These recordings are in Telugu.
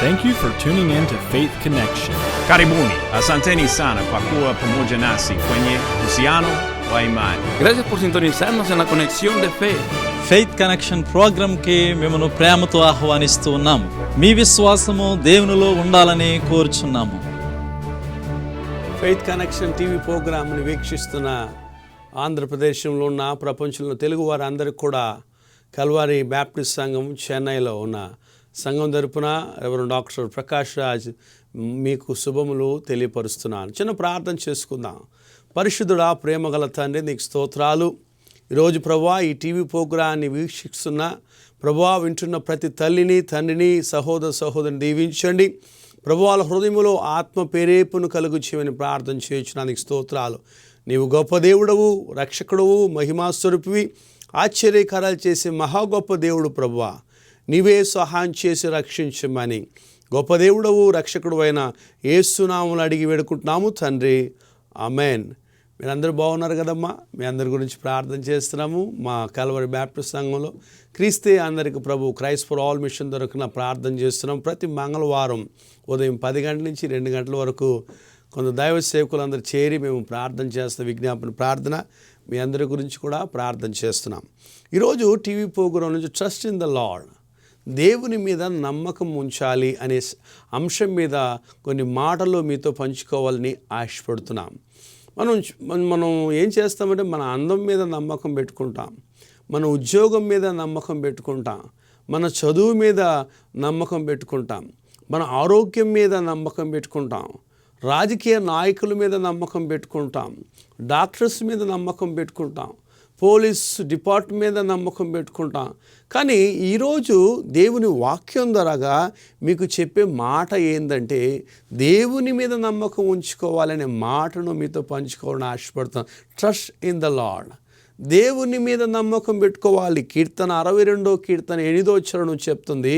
Thank you for tuning in to Faith Connection. Karibuni, asanteni sana kwa kuwa pamoja nasi kwenye uhusiano wa imani. Gracias por sintonizarnos en la conexión de fe. Faith connection ప్రోగ్రామ్కి మిమ్మల్ని ప్రేమతో ఆహ్వానిస్తూ ఉన్నాము. మీ విశ్వాసము దేవునిలో ఉండాలని కోరుచున్నాము. ఫెయిత్ కనెక్షన్ టీవీ ప్రోగ్రామ్ని వీక్షిస్తున్న ఆంధ్రప్రదేశ్లో ఉన్న ప్రపంచంలో తెలుగు వారందరికీ కూడా కల్వారి బ్యాప్టిస్ట్ సంఘం చెన్నైలో ఉన్న సంఘం తరపున రెవరెండ్ డాక్టర్ ప్రకాష్ రాజ్ మీకు శుభములు తెలియపరుస్తున్నాను. చిన్న ప్రార్థన చేసుకుందాం. పరిశుద్ధుడా, ప్రేమగల తండ్రి, నీకు స్తోత్రాలు. ఈరోజు ప్రభువా, ఈ టీవీ ప్రోగ్రాన్ని వీక్షిస్తున్న ప్రభువా, వింటున్న ప్రతి తల్లిని, తండ్రిని, సహోదరుని దీవించండి. ప్రభువాల హృదయములో ఆత్మ ప్రేరేపణను కలుగు చేయమని ప్రార్థన చేయించడానికి స్తోత్రాలు. నీవు గొప్ప దేవుడవు, రక్షకుడవు, మహిమాస్వరూపివి, ఆశ్చర్యకారాలు చేసే మహా గొప్ప దేవుడు ప్రభువా. నీవే సహాయం చేసి రక్షించమని గొప్ప దేవుడవు, రక్షకుడు అయిన యేసు నామములో అడిగి వేడుకుంటున్నాము తండ్రి, ఆమేన్. మీరందరూ బాగున్నారు కదమ్మా? మీ అందరి గురించి ప్రార్థన చేస్తున్నాము. మా కల్వరి బ్యాప్టిస్ట్ సంఘంలో క్రీస్తే అందరికీ ప్రభు క్రైస్ట్ ఫర్ ఆల్ మిషన్ దొరికిన ప్రార్థన చేస్తున్నాం. ప్రతి మంగళవారం ఉదయం 10 గంటల నుంచి 2 గంటల వరకు కొంత దైవ సేవకులందరూ చేరి మేము ప్రార్థన చేస్తాం. విజ్ఞాపన ప్రార్థన మీ అందరి గురించి కూడా ప్రార్థన చేస్తున్నాం. ఈరోజు టీవీ ప్రోగ్రాం నుంచి ట్రస్ట్ ఇన్ ద లార్డ్, దేవుని మీద నమ్మకం ఉంచాలి అనే అంశం మీద కొన్ని మాటలు మీతో పంచుకోవాలని ఆశపడుతున్నాం. మనం ఏం చేస్తామంటే మన అందం మీద నమ్మకం పెట్టుకుంటాం, మన ఉద్యోగం మీద నమ్మకం పెట్టుకుంటాం, మన చదువు మీద నమ్మకం పెట్టుకుంటాం, మన ఆరోగ్యం మీద నమ్మకం పెట్టుకుంటాం, రాజకీయ నాయకుల మీద నమ్మకం పెట్టుకుంటాం, డాక్టర్స్ మీద నమ్మకం పెట్టుకుంటాం, పోలీస్ డిపార్ట్మెంట్ మీద నమ్మకం పెట్టుకుంటాం. కానీ ఈరోజు దేవుని వాక్యం ద్వారాగా మీకు చెప్పే మాట ఏంటంటే, దేవుని మీద నమ్మకం ఉంచుకోవాలనే మాటను మీతో పంచుకోవాలని ఆశపడతాం. ట్రస్ట్ ఇన్ ద లార్డ్, దేవుని మీద నమ్మకం పెట్టుకోవాలి. కీర్తన 62వ కీర్తన 8వ వచనం చెప్తుంది,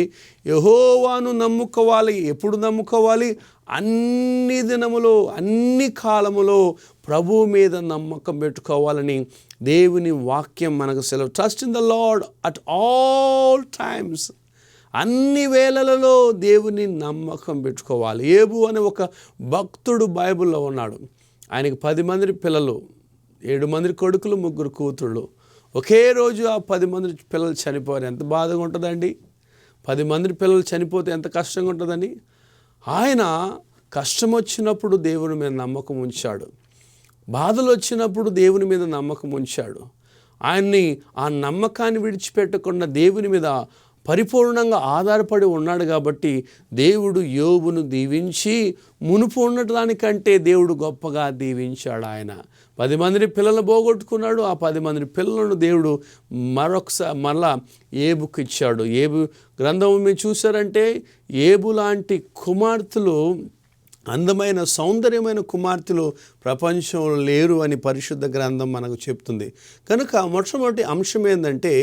యెహోవాను నమ్ముకోవాలి. ఎప్పుడు నమ్ముకోవాలి? అన్ని దినములో, అన్ని కాలములో ప్రభువు మీద నమ్మకం పెట్టుకోవాలని దేవుని వాక్యం మనకు సెలవు. Trust in the lord at all times, అన్ని వేళలలో దేవుని నమ్మకం పెట్టుకోవాలి. ఏబు అనే ఒక భక్తుడు బైబిల్లో ఉన్నాడు. ఆయనకి 10 మంది పిల్లలు, 7 మంది కొడుకులు, 3 కూతుళ్ళు. ఒకే రోజు ఆ 10 మంది పిల్లలు చనిపోయారు. ఎంత బాధగా ఉంటుందండి? 10 మంది పిల్లలు చనిపోతే ఎంత కష్టంగా ఉంటుందండి? ఆయన కష్టం వచ్చినప్పుడు దేవుని మీద నమ్మకం ఉంచాడు, బాధలు వచ్చినప్పుడు దేవుని మీద నమ్మకం ఉంచాడు. ఆయన్ని ఆ నమ్మకాన్ని విడిచిపెట్టకుండా దేవుని మీద పరిపూర్ణంగా ఆధారపడి ఉన్నాడు. కాబట్టి దేవుడు యోబును దీవించి మునుపు ఉన్నదానికంటే దేవుడు గొప్పగా దీవించాడు. ఆయన 10 మంది పిల్లలు పోగొట్టుకున్నాడు. ఆ 10 మంది పిల్లలను దేవుడు మరలా ఏబుకు ఇచ్చాడు. ఏబు గ్రంథం మీరు చూసారంటే, ఏబు లాంటి కుమార్తెలు, అందమైన సౌందర్యమైన కుమార్తెలు ప్రపంచంలో లేరు అని పరిశుద్ధ గ్రంథం మనకు చెప్తుంది. కనుక మొట్టమొదటి అంశం ఏంటంటే,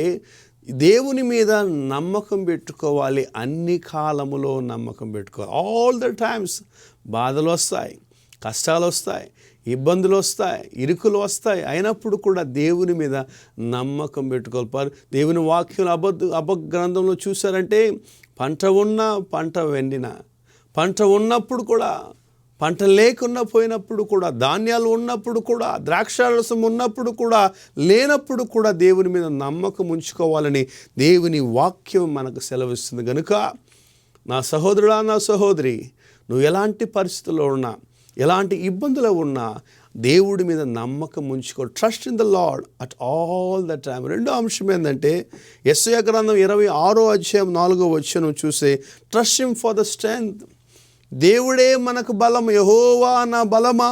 దేవుని మీద నమ్మకం పెట్టుకోవాలి. అన్ని కాలములో నమ్మకం పెట్టుకోవాలి. ఆల్ ద టైమ్స్ బాధలు వస్తాయి, కష్టాలు వస్తాయి, ఇబ్బందులు వస్తాయి, ఇరుకులు వస్తాయి. అయినప్పుడు కూడా దేవుని మీద నమ్మకం పెట్టుకోవాలి. దేవుని వాక్యం అబగ్రంథంలో చూసారంటే, పంట ఉన్నా పంట వెండినా, పంట ఉన్నప్పుడు కూడా, పంట లేకున్నా పోయినప్పుడు కూడా, ధాన్యాలు ఉన్నప్పుడు కూడా, ద్రాక్షారసం ఉన్నప్పుడు కూడా, లేనప్పుడు కూడా దేవుని మీద నమ్మకం ఉంచుకోవాలని దేవుని వాక్యం మనకు సెలవిస్తుంది. కనుక నా సహోదరుడా, నా సహోదరి, నువ్వు ఎలాంటి పరిస్థితుల్లో ఉన్నా, ఎలాంటి ఇబ్బందులు ఉన్నా దేవుడి మీద నమ్మకం ఉంచుకో. Trust in the lord at all the time. రెండో అంశం ఏంటంటే, యెషయా గ్రంథం 26వ అధ్యాయం 4వ వచనం చూస్తే, trust him for the strength. దేవుడే మనకు బలం. యెహోవా నా బలమా,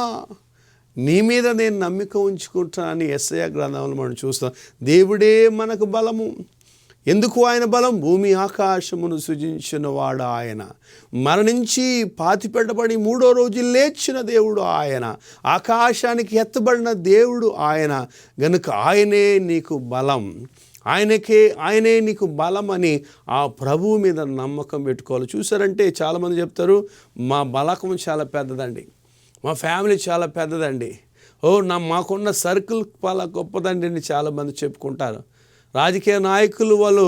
నీ మీద నేను నమ్మిక ఉంచుకుంటానని యెషయా గ్రంథంలో మనం చూస్తాం. దేవుడే మనకు బలము. ఎందుకు ఆయన బలం? భూమి ఆకాశమును సృజించినవాడు ఆయన, మరణించి పాతిపెట్టబడి 3వ రోజు లేచిన దేవుడు ఆయన, ఆకాశానికి ఎత్తబడిన దేవుడు ఆయన. గనుక ఆయనే నీకు బలం, ఆయనే నీకు బలం అని ఆ ప్రభువు మీద నమ్మకం పెట్టుకోవాలి. చూసారంటే చాలామంది చెప్తారు, మా బలకం చాలా పెద్దదండి, మా ఫ్యామిలీ చాలా పెద్దదండి, మాకున్న సర్కిల్ చాలా గొప్పదండి అని చాలామంది చెప్పుకుంటారు. రాజకీయ నాయకులు వాళ్ళు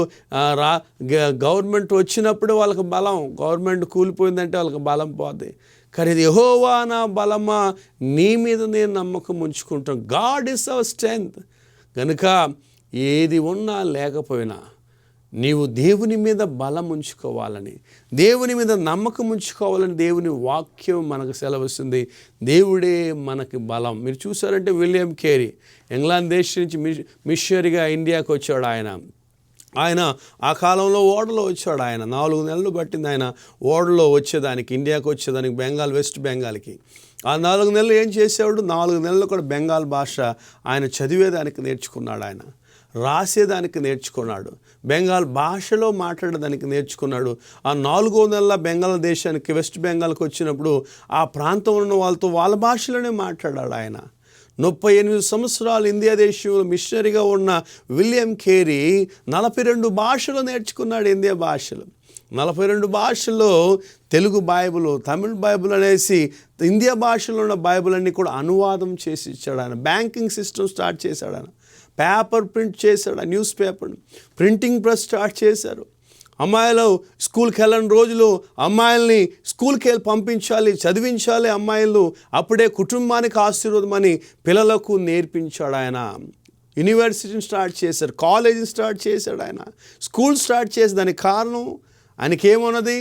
గవర్నమెంట్ వచ్చినప్పుడు వాళ్ళకి బలం, గవర్నమెంట్ కూలిపోయిందంటే వాళ్ళకి బలం పోద్ది. కానీ యెహోవా నా బలమా, నీ మీద నేను నమ్మకం ఉంచుకుంటాను. God is our strength. కనుక ఏది ఉన్నా లేకపోయినా నీవు దేవుని మీద బలం ఉంచుకోవాలని, దేవుని మీద నమ్మకం ఉంచుకోవాలని దేవుని వాక్యం మనకు సెలవిస్తుంది. దేవుడే మనకి బలం. మీరు చూసారంటే విలియం కేరీ ఇంగ్లాండ్ దేశం నుంచి మిషనరీగా ఇండియాకి వచ్చాడు. ఆయన ఆ కాలంలో ఓడలో వచ్చాడు. ఆయన 4 నెలలు పట్టింది ఆయన ఓడలో వచ్చేదానికి, ఇండియాకి వచ్చేదానికి, వెస్ట్ బెంగాల్కి. ఆ 4 నెలలు ఏం చేసేవాడు? 4 నెలలు కూడా బెంగాల్ భాష ఆయన చదివేదానికి నేర్చుకున్నాడు, ఆయన రాసేదానికి నేర్చుకున్నాడు, బెంగాల్ భాషలో మాట్లాడేదానికి నేర్చుకున్నాడు. ఆ 4 నెలల బెంగాల్ దేశానికి, వెస్ట్ బెంగాల్కి వచ్చినప్పుడు ఆ ప్రాంతంలో ఉన్న వాళ్ళతో వాళ్ళ భాషలోనే మాట్లాడాడు ఆయన. 38 సంవత్సరాలు ఇండియా దేశంలో మిషనరీగా ఉన్న విలియం కేరీ 42 భాషలు నేర్చుకున్నాడు. ఇండియా భాషలు 42 భాషల్లో తెలుగు బైబిల్, తమిళ్ బైబిల్ అనేసి ఇండియా భాషలో ఉన్న బైబిల్ అన్నీ కూడా అనువాదం చేసి ఇచ్చాడు ఆయన. బ్యాంకింగ్ సిస్టమ్ స్టార్ట్ చేశాడు ఆయన. పేపర్ ప్రింట్ చేశాడు, news paper printing press start చేశారు. అమ్మాయిలు స్కూల్కి వెళ్ళని రోజులు అమ్మాయిల్ని స్కూల్కి వెళ్ళి పంపించాలి, చదివించాలి అమ్మాయిలు, అప్పుడే కుటుంబానికి ఆశీర్వాదమని పిల్లలకు నేర్పించాడు ఆయన. యూనివర్సిటీని స్టార్ట్ చేశారు, కాలేజీని స్టార్ట్ చేశాడు ఆయన, స్కూల్ స్టార్ట్ చేసి. దానికి కారణం ఆయనకి ఏమున్నది?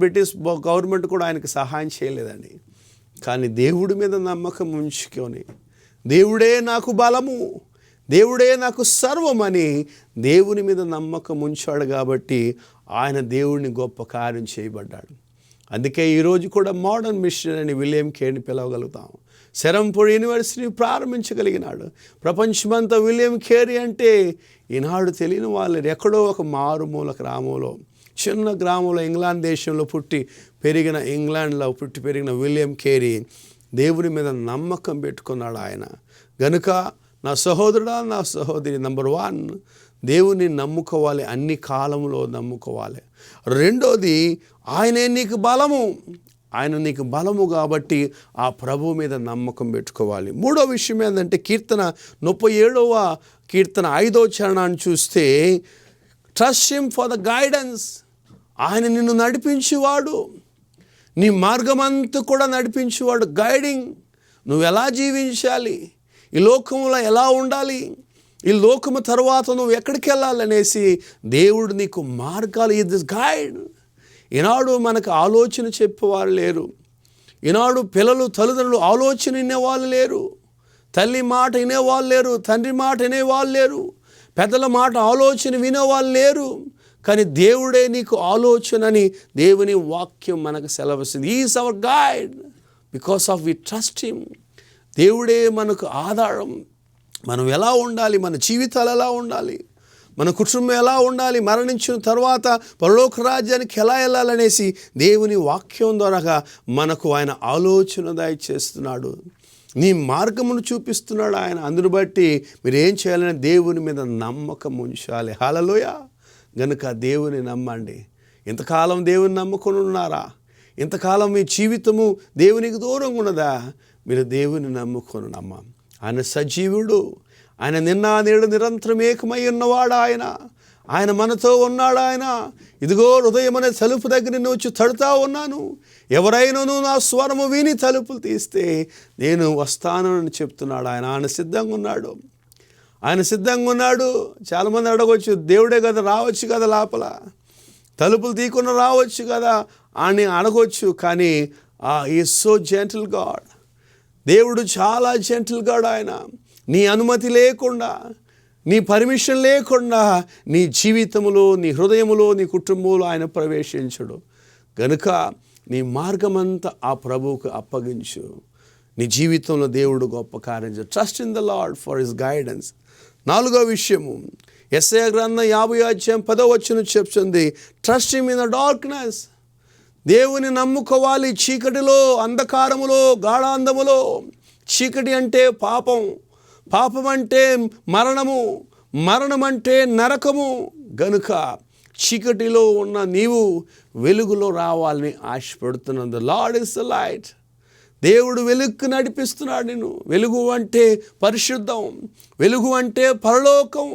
బ్రిటిష్ గవర్నమెంట్ కూడా ఆయనకు సహాయం చేయలేదండి. కానీ దేవుడి మీద నమ్మకం ఉంచుకొని, దేవుడే నాకు బలము, దేవుడే నాకు సర్వమని దేవుని మీద నమ్మకం ఉంచాడు కాబట్టి ఆయన దేవుడిని గొప్ప కార్యం చేయబడ్డాడు. అందుకే ఈరోజు కూడా మోడర్న్ మిషనరీ అని విలియం కేరీని పిలవగలుగుతాం. సెరంపూర్ యూనివర్సిటీ ప్రారంభించగలిగినాడు. ప్రపంచమంతా విలియం కేరీ అంటే ఈనాడు తెలియని వాళ్ళు ఎక్కడో ఒక మారుమూల గ్రామంలో, చిన్న గ్రామంలో, ఇంగ్లాండ్ దేశంలో ఇంగ్లాండ్లో పుట్టి పెరిగిన విలియం కేరీ దేవుని మీద నమ్మకం పెట్టుకున్నాడు ఆయన. గనుక నా సహోదరుడా, నా సహోదరి, నంబర్ 1 దేవుని నమ్ముకోవాలి, అన్ని కాలంలో నమ్ముకోవాలి. రెండోది, ఆయనే నీకు బలము, ఆయన నీకు బలము కాబట్టి ఆ ప్రభు మీద నమ్మకం పెట్టుకోవాలి. మూడో విషయం ఏంటంటే కీర్తన 37వ కీర్తన 5వ చరణాన్ని చూస్తే, trust him for the guidance. ఆయన నిన్ను నడిపించేవాడు, నీ మార్గమంతా కూడా నడిపించేవాడు. గైడింగ్, నువ్వు ఎలా జీవించాలి, ఈ లోకంలో ఎలా ఉండాలి, ఈ లోకము తర్వాత నువ్వు ఎక్కడికి వెళ్ళాలనేసి దేవుడు నీకు మార్గాలు, ఇది గైడ్. ఈనాడు మనకు ఆలోచన చెప్పేవారు లేరు. ఈనాడు పిల్లలు, తల్లిదండ్రులు ఆలోచన వినేవాళ్ళు లేరు. తల్లి మాట వినేవాళ్ళు లేరు, తండ్రి మాట వినేవాళ్ళు లేరు, పెద్దల మాట ఆలోచన వినేవాళ్ళు లేరు. కానీ దేవుడే నీకు ఆలోచన అని దేవుని వాక్యం మనకు సెలవిస్తుంది. Is our guide because of we trust him. దేవుడే మనకు ఆధారం. మనం ఎలా ఉండాలి, మన జీవితాలు ఎలా ఉండాలి, మన కుటుంబం ఎలా ఉండాలి, మరణించిన తర్వాత పరలోక రాజ్యానికి ఎలా వెళ్ళాలనేసి దేవుని వాక్యం ద్వారా మనకు ఆయన ఆలోచన దయచేస్తున్నాడు. నీ మార్గమును చూపిస్తున్నాడు ఆయన. అందును బట్టి మీరు ఏం చేయాలని దేవుని మీద నమ్మకం ఉంచాలి. హల్లెలూయా. గనుక దేవుని నమ్మండి. ఇంతకాలం దేవుని నమ్ముకొని ఉన్నారా? ఇంతకాలం మీ జీవితము దేవునికి దూరంగా ఉన్నదా? మీరు దేవుని నమ్ముకొని నమ్మాం. ఆయన సజీవుడు, ఆయన నిన్న నేడు నిరంతరం ఏకమై ఉన్నవాడు ఆయన మనతో ఉన్నాడు. ఆయన ఇదిగో హృదయం అనే తలుపు దగ్గర నిన్ను వచ్చి తడుతా ఉన్నాను, ఎవరైనాను నా స్వరము విని తలుపులు తీస్తే నేను వస్తాను అని చెప్తున్నాడు ఆయన సిద్ధంగా ఉన్నాడు. ఆయన సిద్ధంగా ఉన్నాడు. చాలామంది అడగవచ్చు, దేవుడే కదా, రావచ్చు కదా, లోపల తలుపులు తీయకుండా రావచ్చు కదా అని అడగవచ్చు. కానీ ఈజ్ సో జెంటిల్ గాడ్. దేవుడు చాలా జెంటిల్ గాడ్. ఆయన నీ అనుమతి లేకుండా, నీ పర్మిషన్ లేకుండా నీ జీవితంలో, నీ హృదయంలో, నీ కుటుంబంలో ఆయన ప్రవేశించడు. గనుక నీ మార్గమంతా ఆ ప్రభువుకు అప్పగించు. నీ జీవితంలో దేవుడు గొప్ప కార్యం చేస్తాడు. Trust in the lord for his guidance. 4వ విషయము, యెషయా గ్రంథం 50:10 చెప్తుంది, trust him in the darkness. దేవుని నమ్ముకోవాలి చీకటిలో, అంధకారములో, గాఢాంధములో. చీకటి అంటే పాపం, పాపం అంటే మరణము, మరణం అంటే నరకము. గనుక చీకటిలో ఉన్న నీవు వెలుగులో రావాలని ఆశపడుతున్నాను. The lord is the light. దేవుడు వెలుగుకు నడిపిస్తున్నాడు నిన్ను. వెలుగు అంటే పరిశుద్ధం, వెలుగు అంటే పరలోకం.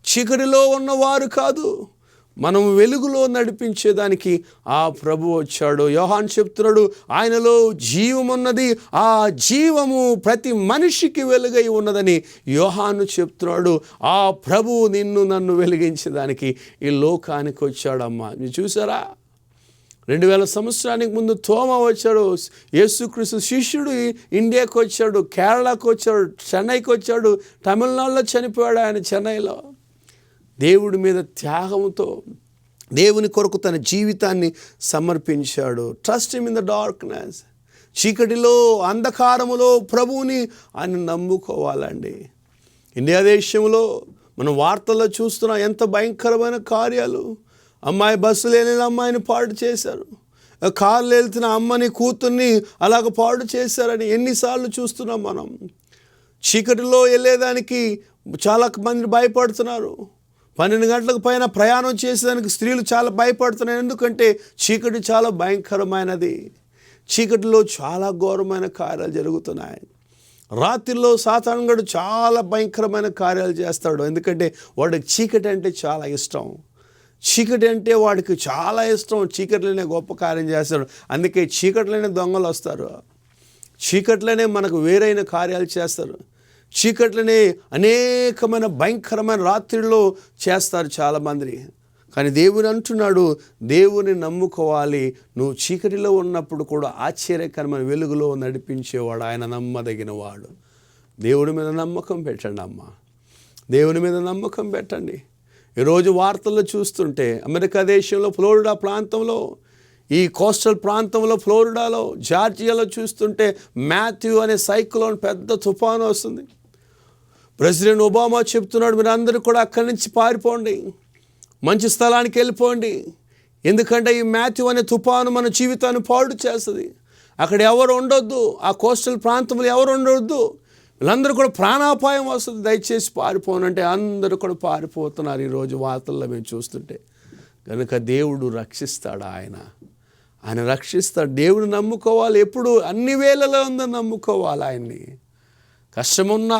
చీకటిలో ఉన్నవారు కాదు, మనం వెలుగులో నడిపించేదానికి ఆ ప్రభు వచ్చాడు. యోహాను చెప్తున్నాడు, ఆయనలో జీవమున్నది, ఆ జీవము ప్రతి మనిషికి వెలుగై ఉన్నదని యోహాను చెప్తున్నాడు. ఆ ప్రభువు నిన్ను నన్ను వెలిగించేదానికి ఈ లోకానికి వచ్చాడమ్మా. మీరు చూసారా, 2000 సంవత్సరానికి ముందు తోమ వచ్చాడు, యేసుక్రీస్తు శిష్యుడు ఇండియాకి వచ్చాడు, కేరళకు వచ్చాడు, చెన్నైకి వచ్చాడు, తమిళనాడులో చనిపోయాడు ఆయన. చెన్నైలో దేవుడి మీద త్యాగంతో దేవుని కొరకు తన జీవితాన్ని సమర్పించాడు. Trust him in the darkness. చీకటిలో, అంధకారములో ప్రభువుని ఆయన నమ్ముకోవాలండి. ఇండియా దేశంలో మనం వార్తల్లో చూస్తున్నాం ఎంత భయంకరమైన కార్యాలు. అమ్మాయి బస్సు లేని అమ్మాయిని పాడు చేశారు, కార్లు వెళ్తున్న అమ్మని కూతుర్ని అలాగ పాడు చేశారని ఎన్నిసార్లు చూస్తున్నాం మనం. చీకటిలో వెళ్ళేదానికి చాలా మంది భయపడుతున్నారు. 12 గంటలకు పైన ప్రయాణం చేసేదానికి స్త్రీలు చాలా భయపడుతున్నారు. ఎందుకంటే చీకటి చాలా భయంకరమైనది. చీకటిలో చాలా ఘోరమైన కార్యాలు జరుగుతున్నాయి. రాత్రిలో సాతానుగాడు చాలా భయంకరమైన కార్యాలు చేస్తాడు. ఎందుకంటే వాడికి చీకటి అంటే చాలా ఇష్టం. చీకటి అంటే వాడికి చాలా ఇష్టం. చీకట్లోనే గొప్ప కార్యం చేస్తాడు. అందుకే చీకట్లోనే దొంగలు వస్తారు, చీకట్లోనే మనకు వేరైన కార్యాలు చేస్తారు, చీకట్లోనే అనేకమైన భయంకరమైన రాత్రిలో చేస్తారు చాలామంది. కానీ దేవుని అంటున్నాడు, దేవుని నమ్ముకోవాలి. నువ్వు చీకటిలో ఉన్నప్పుడు కూడా ఆశ్చర్యకరమైన వెలుగులో నడిపించేవాడు ఆయన, నమ్మదగిన వాడు. దేవుడి మీద నమ్మకం పెట్టండి అమ్మ, దేవుని మీద నమ్మకం పెట్టండి. ఈరోజు వార్తల్లో చూస్తుంటే అమెరికా దేశంలో ఫ్లోరిడా ప్రాంతంలో, ఈ కోస్టల్ ప్రాంతంలో, ఫ్లోరిడాలో, జార్జియాలో చూస్తుంటే మాథ్యూ అనే సైక్లోన్ పెద్ద తుఫాను వస్తుంది. ప్రెసిడెంట్ ఒబామా చెప్తున్నాడు, మీరు అందరూ కూడా అక్కడి నుంచి పారిపోండి, మంచి స్థలానికి వెళ్ళిపోండి. ఎందుకంటే ఈ మాథ్యూ అనే తుఫాను మన జీవితాన్ని పాడు చేస్తుంది. అక్కడ ఎవరు ఉండొద్దు, ఆ కోస్టల్ ప్రాంతంలో ఎవరు ఉండొద్దు, వీళ్ళందరూ కూడా ప్రాణాపాయం వస్తుంది, దయచేసి పారిపోనంటే అందరూ కూడా పారిపోతున్నారు ఈరోజు వార్తల్లో మేము చూస్తుంటే. కనుక దేవుడు రక్షిస్తాడు, ఆయన రక్షిస్తాడు. దేవుడు నమ్ముకోవాలి, ఎప్పుడు అన్ని వేళలో ఉందని నమ్ముకోవాలి ఆయన్ని. కష్టమున్నా,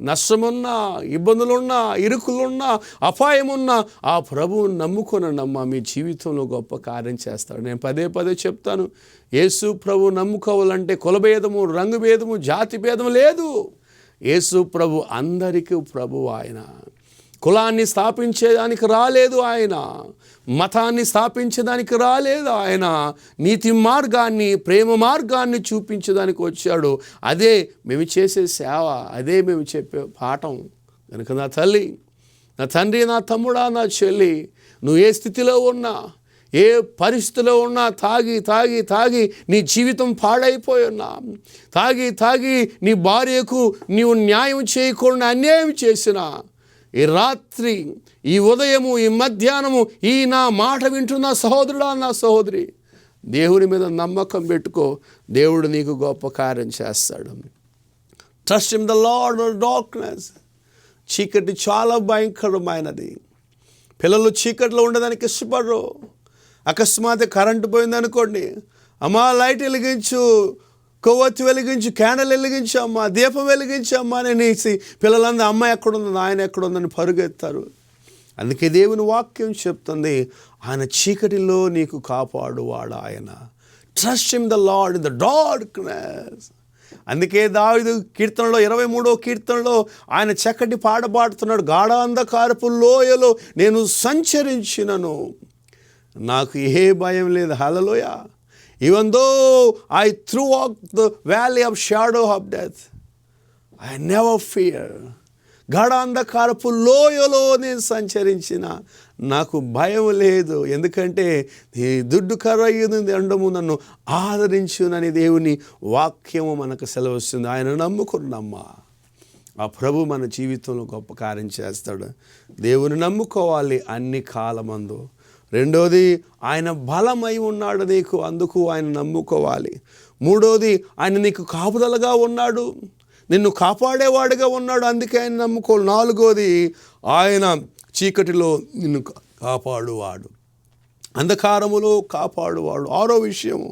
నష్టమున్నా, ఇబ్బందులున్నా, ఇరుకులున్నా, అపాయమున్నా ఆ ప్రభువుని నమ్ముకొనండమ్మా, మీ జీవితంలో గొప్ప కార్యం చేస్తాడు. నేను పదే చెప్తాను, యేసు ప్రభు నమ్ముకోవాలంటే కులభేదము, రంగు భేదము, జాతి భేదము లేదు. యేసు ప్రభు అందరికీ ప్రభు. ఆయన కులాన్ని స్థాపించేదానికి రాలేదు, ఆయన మతాన్ని స్థాపించడానికి రాలేదు, ఆయన నీతి మార్గాన్ని, ప్రేమ మార్గాన్ని చూపించడానికి వచ్చాడు. అదే మేము చేసే సేవ, అదే మేము చెప్పే పాఠం. కనుక నా తల్లి, నా తండ్రి, నా తమ్ముడా, నా చెల్లి, నువ్వు ఏ స్థితిలో ఉన్నా, ఏ పరిస్థితిలో ఉన్నా, తాగి నీ జీవితం పాడైపోయి ఉన్నా, తాగి నీ భార్యకు నీవు న్యాయం చేయకుండా అన్యాయం చేసినా, ఈ రాత్రి, ఈ ఉదయము, ఈ మధ్యాహ్నము, ఈ నా మాట వింటున్న సహోదరుడా, నా సహోదరి, దేవుని మీద నమ్మకం పెట్టుకో. దేవుడు నీకు గొప్ప కార్యం చేస్తాడు. Trust in the lord in darkness. చీకటి చాలా భయంకరమైనది. పిల్లలు చీకటిలో ఉండడానికి ఇష్టపడరు. అకస్మాత్తు కరెంటు పోయిందనుకోండి, అమ్మా లైట్ వెలిగించు, కొవ్వొత్తి వెలిగించు, క్యాండిల్ వెలిగించు అమ్మా, దీపం వెలిగించు అమ్మా అని అనేసి పిల్లలందరూ అమ్మ ఎక్కడుంది, ఆయన ఎక్కడుందని పరుగెత్తారు. అందుకే దేవుని వాక్యం చెప్తుంది, ఆయన చీకటిలో నీకు కాపాడువాడు ఆయన. Trust in the lord in the darkness. అందుకే దావీదు కీర్తనలో 23వ కీర్తనలో ఆయన చక్కటి పాట పాడుతున్నాడు, గాఢాంధకారపు లోయలో నేను సంచరించినను నాకు ఏ భయం లేదు. హల్లెలూయా. Even though I threw out the valley of shadow of death, I never fear. గాఢాంధకారపు లోయలో నేను సంచరించిన నాకు భయం లేదు. ఎందుకంటే ఈ దుడ్డు కర్రయ్యును ఎండము నన్ను ఆదరించునని దేవుని వాక్యము మనకు సెలవుస్తుంది. ఆయన నమ్ముకున్నమ్మా, ఆ ప్రభు మన జీవితంలో గొప్ప కార్యం చేస్తాడు. దేవుని నమ్ముకోవాలి అన్ని కాలమందు. రెండోది, ఆయన బలమై ఉన్నాడు నీకు, అందుకు ఆయన నమ్ముకోవాలి. మూడోది, ఆయన నీకు కాపుదలగా ఉన్నాడు, నిన్ను కాపాడేవాడుగా ఉన్నాడు, అందుకే ఆయన నమ్ముకోవాలి. నాలుగోది, ఆయన చీకటిలో నిన్ను కాపాడువాడు, అంధకారములో కాపాడువాడు. ఆరో విషయము,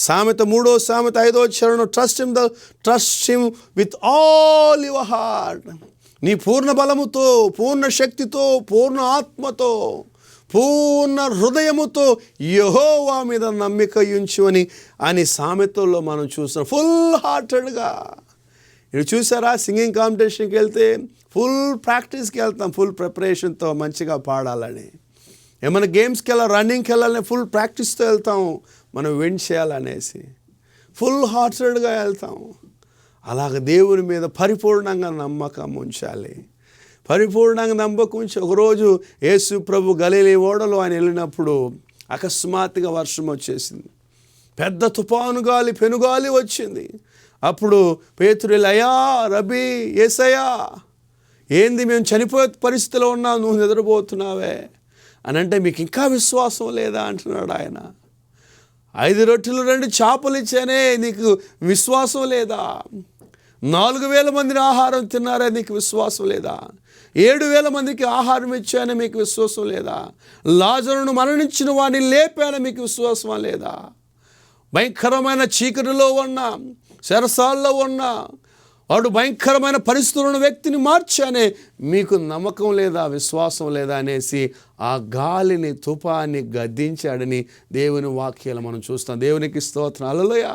సామెత 3:5 trust him with all your heart. నీ పూర్ణ బలముతో, పూర్ణ శక్తితో, పూర్ణ ఆత్మతో, పూర్ణ హృదయముతో యెహోవా మీద నమ్మిక ఉంచు అని సామెతల్లో మనం చూస్తాం. ఫుల్ హార్టెడ్గా. ఇది చూసారా, సింగింగ్ కాంపిటీషన్కి వెళ్తే ఫుల్ ప్రాక్టీస్కి వెళ్తాం, ఫుల్ ప్రిపరేషన్తో మంచిగా పాడాలని. ఏమైనా గేమ్స్కి వెళ్ళాలి, రన్నింగ్కి వెళ్ళాలని ఫుల్ ప్రాక్టీస్తో వెళ్తాం, మనం విన్ చేయాలనేసి ఫుల్ హార్టెడ్గా వెళ్తాం. అలాగ దేవుని మీద పరిపూర్ణంగా నమ్మకం ఉంచాలి. పరిపూర్ణంగా నమ్మకం ఉంచి ఒకరోజు యేసు ప్రభు గలిలీ ఓడలో ఆయన వెళ్ళినప్పుడు అకస్మాత్తుగా వర్షం వచ్చేసింది. పెద్ద తుఫాను గాలి, పెనుగాలి వచ్చింది. అప్పుడు పేతురు, అయ్యా రబీ, యేసయ్యా, ఏంది మేము చనిపోయే పరిస్థితిలో ఉన్నాం, నువ్వు నిద్రపోతున్నావే అని అంటే, మీకు ఇంకా విశ్వాసం లేదా అంటున్నాడు ఆయన. 5 రొట్టెలు 2 చేపలు ఇచ్చానే, నీకు విశ్వాసం లేదా? 4,000 మందిని ఆహారం తిన్నారే, నీకు విశ్వాసం లేదా? 7,000 మందికి ఆహారం ఇచ్చానే, మీకు విశ్వాసం లేదా? లాజరును మరణించిన వాడిని లేపానే, మీకు విశ్వాసం లేదా? భయంకరమైన చీకటిలో ఉన్న, చెరసాల్లో ఉన్న వాడు భయంకరమైన పరిస్థితులను వ్యక్తిని మార్చానే, మీకు నమ్మకం లేదా, విశ్వాసం లేదా అనేసి ఆ గాలిని, తుఫాన్ని గద్దించాడని దేవుని వాక్యాలు మనం చూస్తాం. దేవునికి స్తోత్రం, హల్లెలూయా.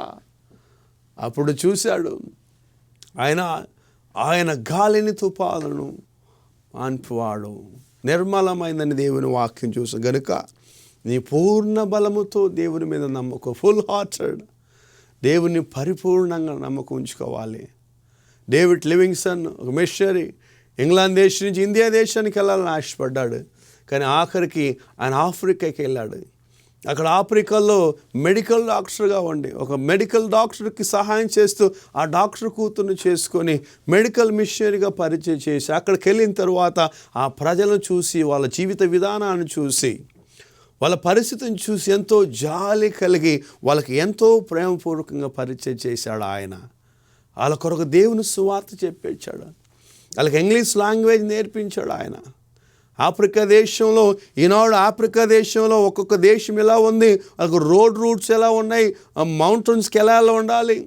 అప్పుడు చూశాడు ఆయన గాలిని, తుఫానులను మాన్పువాడు, నిర్మలమైందని దేవుని వాక్యం చూసాం. గనుక నీ పూర్ణ బలముతో దేవుని మీద నమ్మకం, ఫుల్ హార్టెడ్, దేవుని పరిపూర్ణంగా నమ్మకం ఉంచుకోవాలి. డేవిడ్ లివింగ్స్టన్ ఒక మిషనరీ, ఇంగ్లాండ్ దేశం నుంచి ఇండియా దేశానికి వెళ్ళాలని ఆశపడ్డాడు. కానీ ఆఖరికి ఆయన ఆఫ్రికాకి వెళ్ళాడు. అక్కడ ఆఫ్రికాలో మెడికల్ డాక్టర్గా ఉండి ఒక మెడికల్ డాక్టర్కి సహాయం చేస్తూ ఆ డాక్టర్ కూతుర్ని చేసుకొని మెడికల్ మిషనరీగా పరిచయం చేసి అక్కడికి వెళ్ళిన తర్వాత ఆ ప్రజలను చూసి, వాళ్ళ జీవిత విధానాన్ని చూసి, వాళ్ళ పరిస్థితిని చూసి ఎంతో జాలి కలిగి వాళ్ళకి ఎంతో ప్రేమపూర్వకంగా పరిచయం చేశాడు ఆయన. వాళ్ళ కొరకు దేవుని సువార్త చెప్పించాడు. వాళ్ళకి ఇంగ్లీష్ లాంగ్వేజ్ నేర్పించాడు ఆయన. ఆఫ్రికా దేశంలో, ఈనాడు ఆఫ్రికా దేశంలో ఒక్కొక్క దేశం ఎలా ఉంది, వాళ్ళకు రోడ్ రూట్స్ ఎలా ఉన్నాయి, మౌంటైన్స్కి ఎలా ఉండాలి,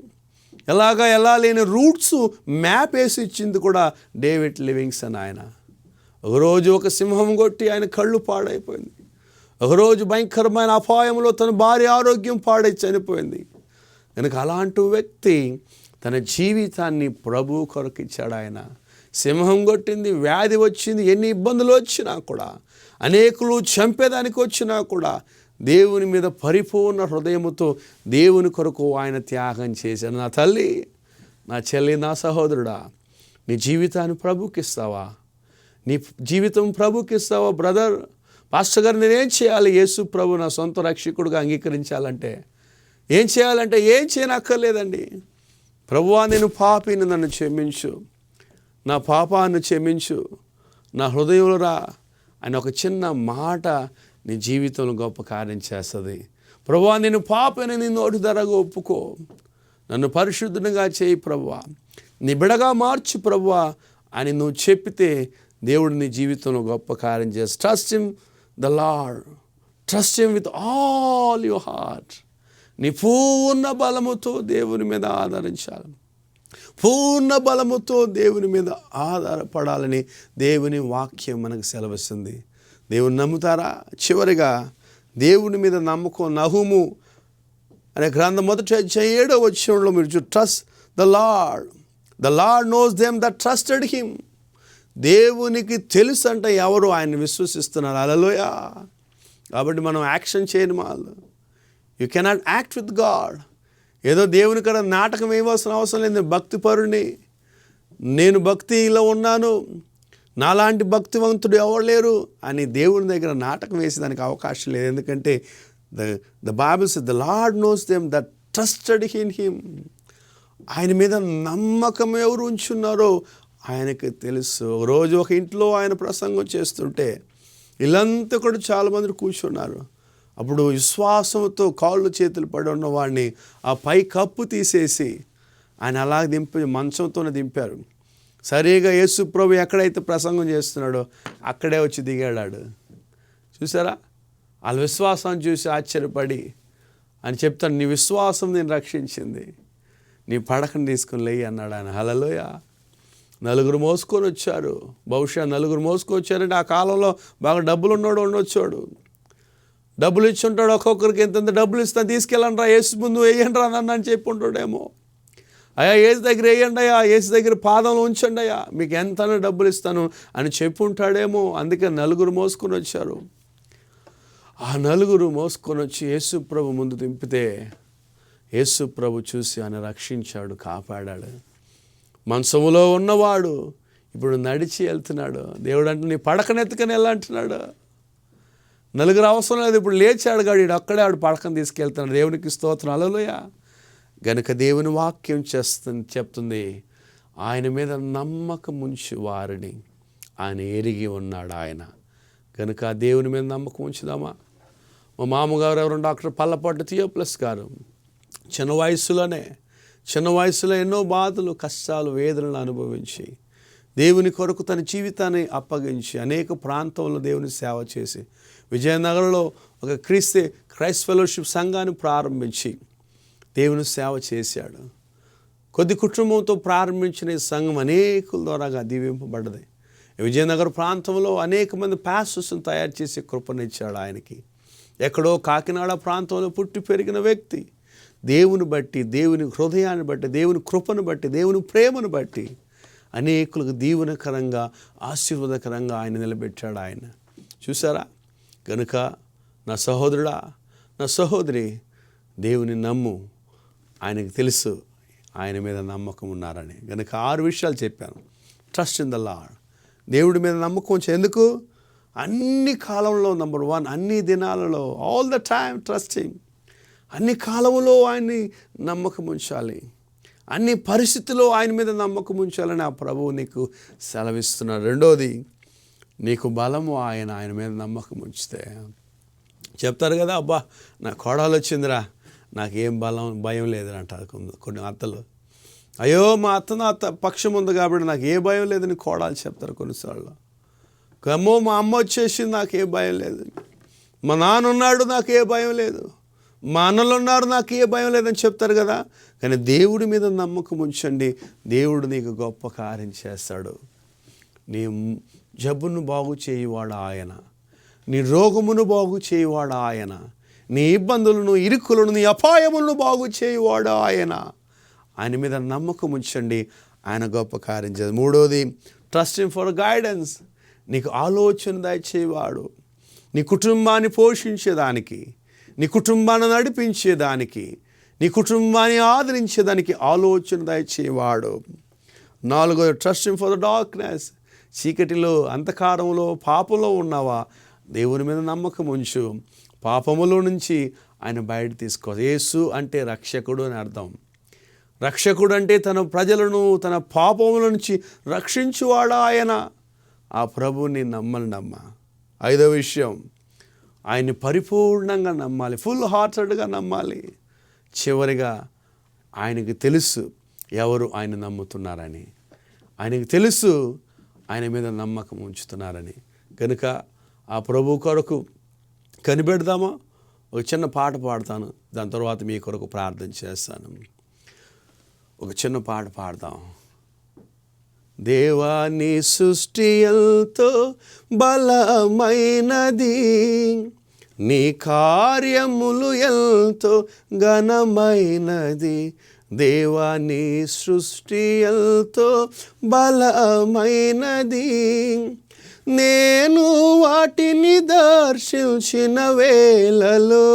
ఎలాగా వెళ్ళాలి అనే రూట్స్ మ్యాప్ వేసి ఇచ్చింది కూడా డేవిడ్ లివింగ్స్టన్ ఆయన. ఒకరోజు ఒక సింహం కొట్టి ఆయన కళ్ళు పాడైపోయింది. ఒకరోజు భయంకరమైన అపాయంలో తన భార్య ఆరోగ్యం పాడై చనిపోయింది. కనుక అలాంటి వ్యక్తి తన జీవితాన్ని ప్రభు కొరకు ఇచ్చాడు ఆయన. సింహం కొట్టింది, వ్యాధి వచ్చింది, ఎన్ని ఇబ్బందులు వచ్చినా కూడా, అనేకులు చంపేదానికి వచ్చినా కూడా దేవుని మీద పరిపూర్ణ హృదయముతో దేవుని కొరకు ఆయన త్యాగం చేశాడు. నా తల్లి, నా చెల్లి, నా సహోదరుడా, నీ జీవితాన్ని ప్రభుకి ఇస్తావా? నీ జీవితం ప్రభుకి ఇస్తావా? బ్రదర్, పాస్టర్ గారు, నేనేం చేయాలి యేసు ప్రభు నా సొంత రక్షకుడుగా అంగీకరించాలంటే? ఏం చేయాలంటే ఏం చేయనక్కర్లేదండి. ప్రభువా, నేను పాపిని, నన్ను క్షమించు, నా పాపాన్ని క్షమించు, నా హృదయంలో రా అని ఒక చిన్న మాట నీ జీవితంలో గొప్ప కార్యం చేస్తుంది. ప్రభువా, నేను పాపిని, నీ నోటి ధరగా ఒప్పుకో, నన్ను పరిశుద్ధంగా చేయి ప్రభువా, నీ బిడగా మార్చు ప్రభువా అని నువ్వు చెప్పితే దేవుడు నీ జీవితంలో గొప్ప కార్యం చేస్తాడు. Trust him the lord, trust him with all your heart. నీ పూర్ణ బలముతో దేవుని మీద ఆధారించాలి, పూర్ణ బలముతో దేవుని మీద ఆధారపడాలని దేవుని వాక్యం మనకు సెలవిస్తుంది. దేవుని నమ్ముతారా? చివరిగా దేవుని మీద నమ్మకం. నహూము అనే గ్రంథం 1:7 వచనంలో మీరు trust the lord knows them that trusted him. దేవునికి తెలుసు అంటే ఎవరు ఆయన్ని విశ్వసిస్తున్నారు. హల్లెలూయా. కాబట్టి మనం యాక్షన్ చేయని వాళ్ళు. You cannot act with God. ఏదో దేవుని కాడ నాటకం వేయవలసిన అవసరం లేదు. భక్తిపరుని, నేను భక్తిలో ఉన్నాను, నాలాంటి భక్తివంతుడు ఎవరు లేరు అని దేవుని దగ్గర నాటకం వేసేదానికి అవకాశం లేదు. ఎందుకంటే the Bible says the lord knows them that trusted in him. ఆయన మీద నమ్మకం ఎవరు ఉంచున్నారో ఆయనకి తెలుసు. రోజు ఒక ఇంట్లో ఆయన ప్రసంగం చేస్తుంటే ఇల్లంతా కూడా చాలామంది కూర్చున్నారు. అప్పుడు విశ్వాసంతో కాళ్ళు చేతులు పడి ఉన్నవాడిని ఆ పై కప్పు తీసేసి ఆయన అలా మంచంతోనే దింపారు. సరిగా యేసు ప్రభు ఎక్కడైతే ప్రసంగం చేస్తున్నాడో అక్కడే వచ్చి దిగాడాడు. చూసారా? వాళ్ళ విశ్వాసాన్ని చూసి ఆశ్చర్యపడి అని చెప్తాడు. నీ విశ్వాసం నేను రక్షించింది, నీ పడకను తీసుకుని లేయి అన్నాడు ఆయన. హల్లెలూయా. నలుగురు మోసుకొని వచ్చారు. బహుశా నలుగురు మోసుకొని వచ్చారంటే ఆ కాలంలో బాగా డబ్బులు ఉన్నాడు ఉండొచ్చాడు. డబ్బులు ఇచ్చి ఉంటాడు. ఒక్కొక్కరికి ఎంత డబ్బులు ఇస్తాను, తీసుకెళ్ళండి రా, ఏసు ముందు వేయండి రా నన్ను అని చెప్పి ఉంటాడేమో. అయ్యా ఏసు దగ్గర వేయండి అయ్యా, ఏసు దగ్గర పాదంలో ఉంచండి అయ్యా, మీకు ఎంతైనా డబ్బులు ఇస్తాను అని చెప్పి ఉంటాడేమో. అందుకే నలుగురు మోసుకొని వచ్చారు. ఆ నలుగురు మోసుకొని వచ్చి యేసు ప్రభు ముందు దింపితే యేసు ప్రభు చూసి ఆయన రక్షించాడు, కాపాడాడు. మంచములో ఉన్నవాడు ఇప్పుడు నడిచి వెళ్తున్నాడు. దేవుడు అంటే నీ పడకనెత్తుకొని వెళ్ళంటున్నాడు. నలుగురు అవసరం లేదు, ఇప్పుడు లేచాడు గాడు, ఇడు అక్కడే ఆడు పడకను తీసుకెళ్తున్నాడు. దేవునికి స్తోత్రం. హల్లెలూయా. గనుక దేవుని వాక్యం చెప్తుంది, ఆయన మీద నమ్మకం ఉంచి వారిని ఆయన ఎరిగి ఉన్నాడు ఆయన. కనుక దేవుని మీద నమ్మకం ఉంచుదామా? మా మామగారు ఎవరు డాక్టర్ పల్లపాటి థియోప్లస్ గారు చిన్న వయసులో ఎన్నో బాధలు, కష్టాలు, వేదనలు అనుభవించి దేవుని కొరకు తన జీవితాన్ని అప్పగించి అనేక ప్రాంతంలో దేవుని సేవ చేసి విజయనగరంలో ఒక క్రైస్ట్ ఫెలోషిప్ సంఘాన్ని ప్రారంభించి దేవుని సేవ చేశాడు. కొద్ది కుటుంబంతో ప్రారంభించిన ఈ సంఘం అనేకుల ద్వారాగా దీవింపబడ్డది. విజయనగర ప్రాంతంలో అనేక మంది పాస్టర్స్ని తయారు చేసి కృపనిచ్చాడు ఆయనకి. ఎక్కడో కాకినాడ ప్రాంతంలో పుట్టి పెరిగిన వ్యక్తి దేవుని బట్టి, దేవుని హృదయాన్ని బట్టి, దేవుని కృపను బట్టి, దేవుని ప్రేమను బట్టి అనేకులకు దీవెనకరంగా, ఆశీర్వాదకరంగా ఆయన నిలబెట్టాడు ఆయన. చూసారా? కనుక నా సహోదరుడా, నా సహోదరి, దేవుని నమ్ము. ఆయనకు తెలుసు ఆయన మీద నమ్మకం ఉన్నారని. కనుక 6 విషయాలు చెప్పాను. Trust in the lord. దేవుడి మీద నమ్మకం ఉంచి. ఎందుకు? అన్ని కాలంలో నంబర్ 1, అన్ని దినాలలో, ఆల్ ద టైమ్ ట్రస్టింగ్. అన్ని కాలంలో ఆయన్ని నమ్మకం ఉంచాలి. అన్ని పరిస్థితుల్లో ఆయన మీద నమ్మకం ఉంచాలని ఆ ప్రభువు నీకు సెలవిస్తున్నాడు. రెండోది, నీకు బలము ఆయన మీద నమ్మకం ఉంచితే. చెప్తారు కదా, అబ్బా నా కోడలు వచ్చిందిరా, నాకేం భయం లేదని అంటారు కొన్ని అత్తలు. అయ్యో మా అత్త పక్షం ఉంది కాబట్టి నాకు ఏ భయం లేదని కోడలు చెప్తారు కొన్నిసార్లు. అమ్మో మా అమ్మ వచ్చేసింది, నాకు ఏ భయం లేదు. మా నాన్న ఉన్నాడు, నాకు ఏ భయం లేదు. మా అన్నలు ఉన్నారు, నాకు ఏ భయం లేదని చెప్తారు కదా. కానీ దేవుడి మీద నమ్మకం ఉంచండి, దేవుడు నీకు గొప్ప కార్యం చేస్తాడు. నీ జబ్బును బాగు చేయువాడు ఆయన, నీ రోగమును బాగు చేయువాడు ఆయన, నీ ఇబ్బందులను, ఇరుకులను, నీ అపాయములను బాగు చేయువాడు ఆయన. ఆయన మీద నమ్మకం ఉంచండి, ఆయన గొప్ప కార్యం చేస్తాడు. మూడోది, ట్రస్టింగ్ ఫర్ గైడెన్స్. నీకు ఆలోచన దయచేవాడు, నీ కుటుంబాన్ని పోషించేదానికి, నీ కుటుంబాన్ని నడిపించేదానికి, నీ కుటుంబాన్ని ఆదరించేదానికి ఆలోచన దయచేవాడు. నాలుగోది, ట్రస్టింగ్ ఫర్ ద డార్క్నెస్. చీకటిలో, అంధకారంలో, పాపంలో ఉన్నావా, దేవుని మీద నమ్మకం ఉంచు. పాపములో నుంచి ఆయన బయట తీసుకో. యేసు అంటే రక్షకుడు అని అర్థం. రక్షకుడు అంటే తన ప్రజలను తన పాపముల నుంచి రక్షించువాడా ఆయన. ఆ ప్రభువుని నమ్మ. ఐదో విషయం, ఆయన్ని పరిపూర్ణంగా నమ్మాలి, ఫుల్ హార్టెడ్గా నమ్మాలి. చివరిగా, ఆయనకి తెలుసు ఎవరు ఆయన నమ్ముతున్నారని. ఆయనకి తెలుసు ఆయన మీద నమ్మకం ఉంచుతున్నారని. కనుక ఆ ప్రభు కొరకు కనిపెడదామా? ఒక చిన్న పాట పాడతాను, దాని తర్వాత మీ కొరకు ప్రార్థన చేస్తాను. ఒక చిన్న పాట పాడదాం. దేవా నీ సృష్టి ఎంతో బలమైనది, నీ కార్యములు ఎంతో ఘనమైనది. దేవా నీ సృష్టి ఎంతో బలమైనది, నేను వాటిని దర్శించిన వేళలో,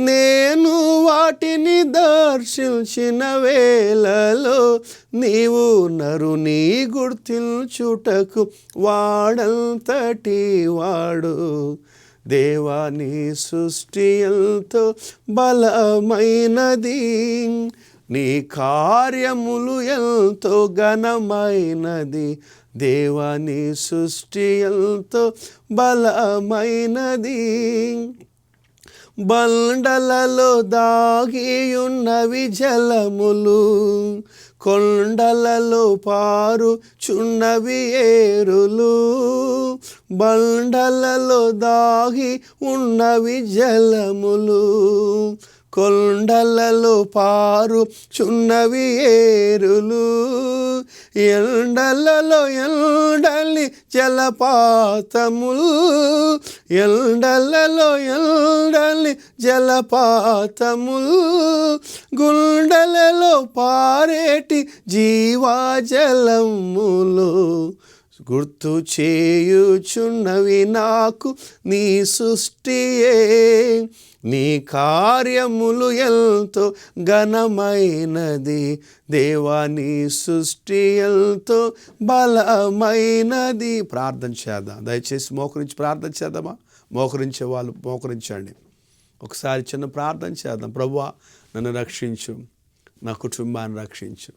నేను వాటిని దర్శించిన వేళలో, నీవు నరుని గుర్తించుటకు వాడంతటి వాడు. దేవా నీ సృష్టి ఎంతో బలమైనది, నీ కార్యములు ఎంతో ఘనమైనది. దేవా నీ సృష్టి ఎంతో బలమైనది. బండలలో దాగియున్నవి జలములు, కొండలలో పారుచున్నవి ఏరులు. బండలలో దాగి ఉన్నవి జలములు, కొండలలో పారుచున్నవి ఏరులు, ఎండలలో ఎండలి జలపాతములు, ఎండలలో ఎండలి జలపాతములు, గుండెలలో పారేటి జీవాజలములు, గుర్తు చేయుచున్నవి నాకు నీ సృష్టియే, నీ కార్యములు ఎంతో ఘనమైనది, దేవా నీ సృష్టి ఎంతో బలమైనది. ప్రార్థన చేద్దాం, దయచేసి మోకరించి ప్రార్థన చేద్దామా? మోకరించే వాళ్ళు మోకరించండి. ఒకసారి చిన్న ప్రార్థన చేద్దాం. ప్రభువా నన్ను రక్షించు, నా కుటుంబాన్ని రక్షించు.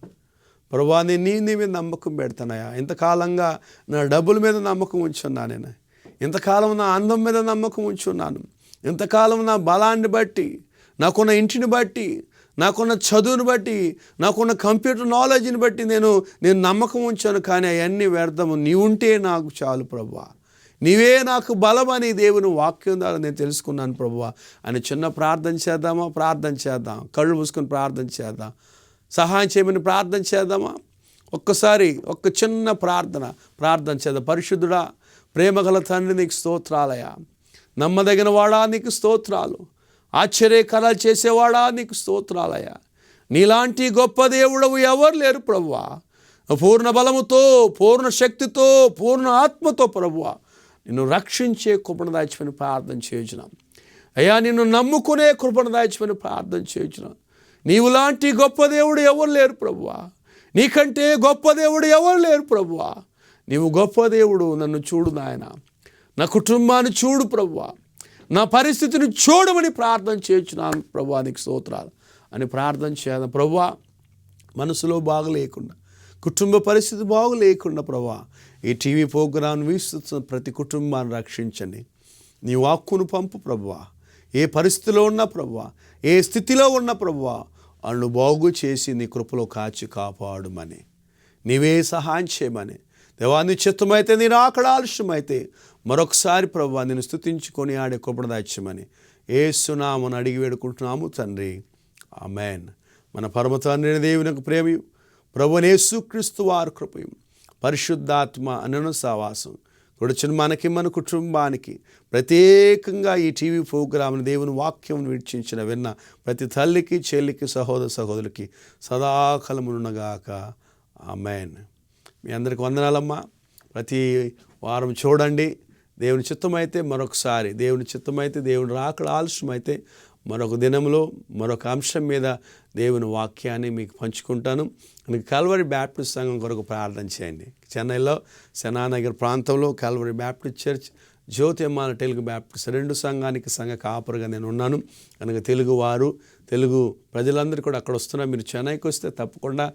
ప్రభువా నేను నీ మీద నమ్మకం పెడతానయ్యా. ఇంతకాలంగా నా డబ్బుల మీద నమ్మకం ఉంచున్నాను, నేను ఇంతకాలం నా అందం మీద నమ్మకం ఉంచున్నాను, ఇంతకాలం నా బలాన్ని బట్టి, నాకున్న ఇంటిని బట్టి, నాకున్న చదువుని బట్టి, నాకున్న కంప్యూటర్ నాలెడ్జ్ని బట్టి నేను నమ్మకం ఉంచాను. కానీ అవన్నీ వ్యర్థము. నీవుంటే నాకు చాలు ప్రభువా, నీవే నాకు బలమని దేవుని వాక్యం ద్వారా నేను తెలుసుకున్నాను ప్రభువా అని చిన్న ప్రార్థన చేద్దామా? ప్రార్థన చేద్దాం. కళ్ళు మూసుకొని ప్రార్థన చేద్దాం. సహాయం చేయమని ప్రార్థన చేద్దామా? ఒక్కసారి ఒక్క చిన్న ప్రార్థన చేద్దాం. పరిశుద్ధుడా, ప్రేమగల తండ్రి, నీకు స్తోత్రాలయ్యా. నమ్మదగిన వాడా నీకు స్తోత్రాలు. ఆశ్చర్యకరాలు చేసేవాడా నీకు స్తోత్రాలయ్యా. నీలాంటి గొప్ప దేవుడవు ఎవరు లేరు ప్రభువా. పూర్ణ బలముతో, పూర్ణ శక్తితో, పూర్ణ ఆత్మతో ప్రభువా నిన్ను రక్షించే కృపను దాచిమని ప్రార్థన చేయుచున్నాం అయ్యా. నిన్ను నమ్ముకునే కృపను దాచిమని ప్రార్థన చేయుచున్నాం. నీవులాంటి గొప్ప దేవుడు ఎవరు లేరు ప్రభువా. నీకంటే గొప్ప దేవుడు ఎవరు లేరు ప్రభువా. నీవు గొప్ప దేవుడు. నన్ను చూడు నాయన, నా కుటుంబాన్ని చూడు ప్రభువా, నా పరిస్థితిని చూడమని ప్రార్థన చేయుచున్నాను ప్రభువా. నీకు స్తోత్రాలు అని ప్రార్థన చేద్దాం. ప్రభువా మనసులో బాగలేకుండా, కుటుంబ పరిస్థితి బాగులేకుండా ప్రభువా ఈ టీవీ ప్రోగ్రాంను వీక్షిస్తున్న ప్రతి కుటుంబాన్ని రక్షించండి. నీ వాక్కును పంపు ప్రభువా. ఏ పరిస్థితిలో ఉన్నా ప్రభువా, ఏ స్థితిలో ఉన్న ప్రభువా అను బాగు చేసి నీ కృపలో కాచి కాపాడుమని, నీవే సహాయం చేయమని. దేవా నీ చిత్తమైతే, నీ రాకడ ఆలస్యమైతే మరొకసారి ప్రభువా నేను స్తుతించుకొని ఆడే కృపను దాచమని యేసు నామమున అడిగి వేడుకుంటున్నాము తండ్రి, ఆమేన్. మన పరమ తండ్రి దేవునికి ప్రేమయు, ప్రభువైన యేసుక్రీస్తు వారి కృపయు, పరిశుద్ధాత్మ అన్యోన్య సహవాసం కూర్చుని మనకి, మన కుటుంబానికి, ప్రత్యేకంగా ఈ టీవీ ప్రోగ్రాంను దేవుని వాక్యం వీక్షించిన విన్న ప్రతి తల్లికి, చెల్లికి, సహోదరులకి సదాకాలమునుగాక. ఆమేన్. మీ అందరికి వందనాలమ్మా. ప్రతి వారం చూడండి. దేవుని చిత్తమైతే మరొకసారి, దేవుని చిత్తమైతే, దేవుని రాకడ ఆలస్యమైతే మరొక దినంలో మరొక అంశం మీద దేవుని వాక్యాన్ని మీకు పంచుకుంటాను. మీకు కల్వరి బ్యాప్టిస్ట్ సంఘం కొరకు ప్రార్థన చేయండి. చెన్నైలో సెనానగర్ ప్రాంతంలో కల్వరి బ్యాప్టిస్ట్ చర్చ్, జ్యోతి అమ్మాల తెలుగు బ్యాప్టిస్ట్ రెండు సంఘానికి సంఘ కాపరుగా నేను ఉన్నాను. కనుక తెలుగు ప్రజలందరూ కూడా అక్కడ వస్తున్నారు. మీరు చెన్నైకి వస్తే తప్పకుండా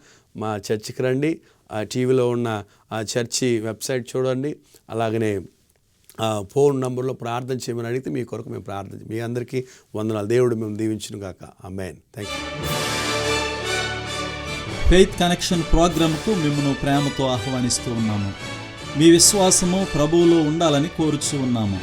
మా చర్చికి రండి. ఆ టీవీలో ఉన్న ఆ చర్చి వెబ్సైట్ చూడండి. అలాగనే ఫోన్ నంబర్లో ప్రార్థన చేయమని అడిగితే మీ కొరకు మేము ప్రార్థన. మీ అందరికీ వందనాలు. దేవుడు మేము దీవించును గాక. ఆమేన్. Thank you. ఫెయిత్ కనెక్షన్ ప్రోగ్రాంకు మిమ్మల్ని ప్రేమతో ఆహ్వానిస్తూ ఉన్నాము. మీ విశ్వాసము ప్రభువులో ఉండాలని కోరుచూ ఉన్నాము.